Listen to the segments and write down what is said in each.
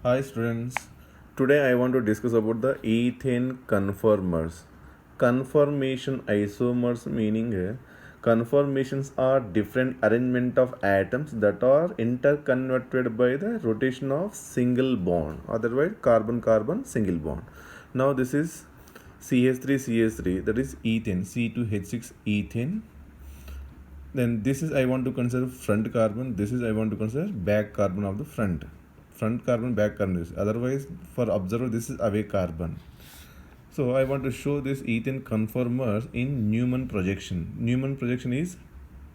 Hi students. Today I want to discuss about the ethane conformers. Conformation isomers meaning conformations are different arrangement of atoms that are interconverted by the rotation of single bond, otherwise carbon carbon single bond. Now this is CH3 that is ethane, C2H6 ethane. Then this is I want to consider front carbon, this is I want to consider back carbon of the front carbon, back carbon is, otherwise for observer this is away carbon. So I want to show this ethane conformers in Newman projection. Newman projection is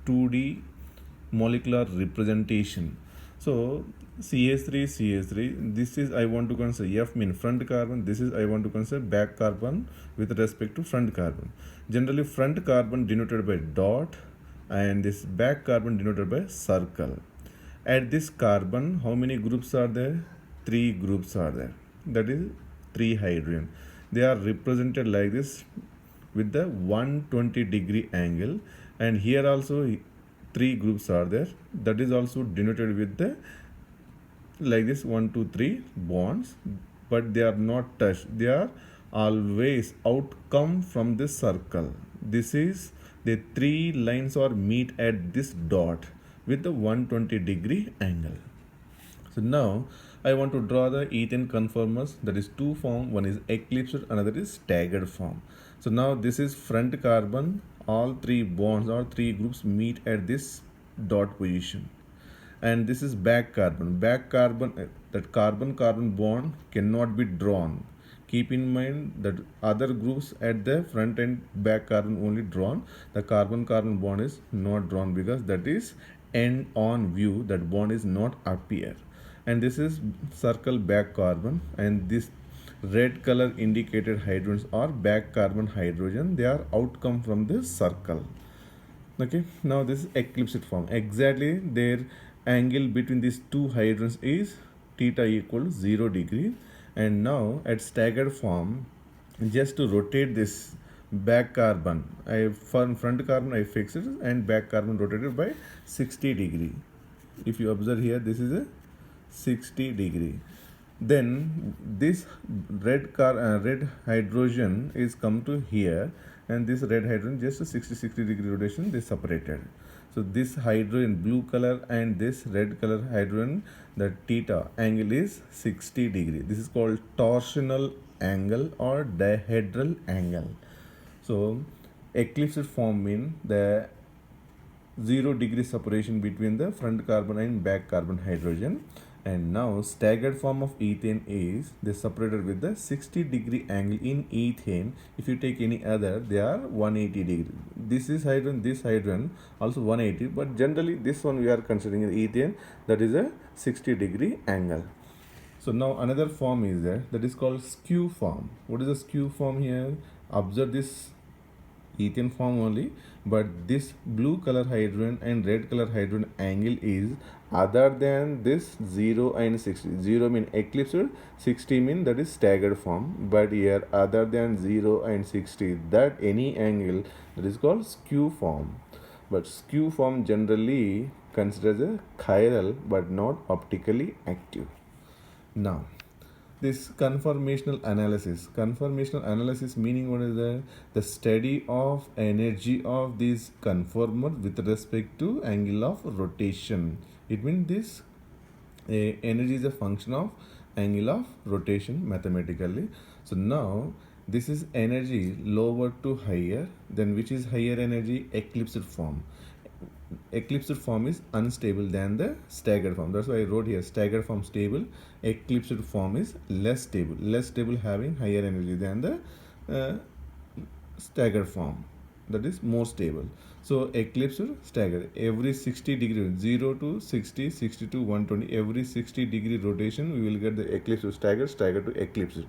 2D molecular representation. So CH3 this is I want to consider F mean front carbon, this is I want to consider back carbon with respect to front carbon. Generally front carbon denoted by dot and this back carbon denoted by circle. At this carbon how many groups are there? 3 groups are there, that is 3 hydrogen. They are represented like this with the 120-degree angle, and here also 3 groups are there, that is also denoted with the like this 1 2 3 bonds, but they are not touched, they are always outcome from this circle. This is the 3 lines are meet at this dot with the 120-degree angle. So now I want to draw the ethane conformers, that is two form, one is eclipsed, another is staggered form. So now this is front carbon, all 3 bonds or 3 groups meet at this dot position. And this is back carbon. Back carbon, that carbon carbon bond cannot be drawn. Keep in mind that other groups at the front and back carbon only drawn. The carbon carbon bond is not drawn because that is end on view, that bond is not appear. And this is circle back carbon, and this red color indicated hydrogens are back carbon hydrogen, they are outcome from this circle. Okay, now this is eclipsed form. Exactly their angle between these two hydrogens is theta equal to 0 degree. And now at staggered form, just to rotate this back carbon, for front carbon I fixed it and back carbon rotated by 60 degree. If you observe here, this is a 60 degree. Then this red hydrogen is come to here, and this red hydrogen just a 60 degree rotation they separated. So this hydrogen blue color and this red color hydrogen, the theta angle is 60 degree. This is called torsional angle or dihedral angle. So eclipsed form mean the 0 degree separation between the front carbon and back carbon hydrogen. And now staggered form of ethane is they separated with the 60 degree angle in ethane. If you take any other, they are 180 degree. This hydrogen also 180, but generally this one we are considering ethane, that is a 60 degree angle. So now another form is there, that is called skew form. What is the skew form here? Observe this ethane form only, but this blue color hydrogen and red color hydrogen angle is other than this 0 and 60. 0 mean eclipsed, 60 mean that is staggered form, but here other than 0 and 60, that any angle, that is called skew form. But skew form generally considers a chiral but not optically active. Now this conformational analysis meaning what is the study of energy of this conformer with respect to angle of rotation. It means this energy is a function of angle of rotation mathematically. So now this is energy lower to higher, then which is higher energy? Eclipsed form. Eclipsed form is unstable than the staggered form. That's why I wrote here staggered form stable, eclipsed form is less stable having higher energy than the uh, staggered form, that is more stable. So eclipsed, staggered, every 60 degree 0 to 60, 60 to 120, every 60 degree rotation we will get the eclipsed to staggered to eclipsed.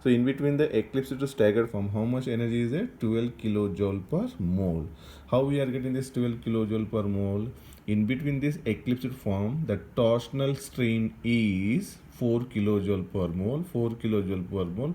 So in between the eclipsed to staggered form, how much energy is there? 12 kilojoule per mole. How we are getting this 12 kilojoule per mole? In between this eclipsed form, the torsional strain is 4 kilojoule per mole, 4 kilojoule per mole,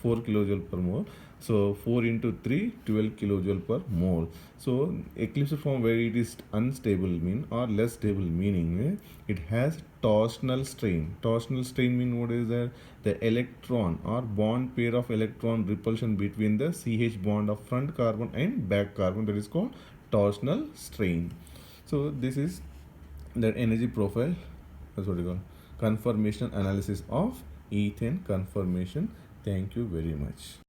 4 kilojoule per mole. So 4 into 3, 12 kilojoule per mole. So eclipsed form where it is unstable mean or less stable, meaning it has torsional strain. Torsional strain mean what is that? The electron or bond pair of electron repulsion between the CH bond of front carbon and back carbon, that is called torsional strain. So this is the energy profile, that's what you call conformational analysis of ethane conformation. Thank you very much.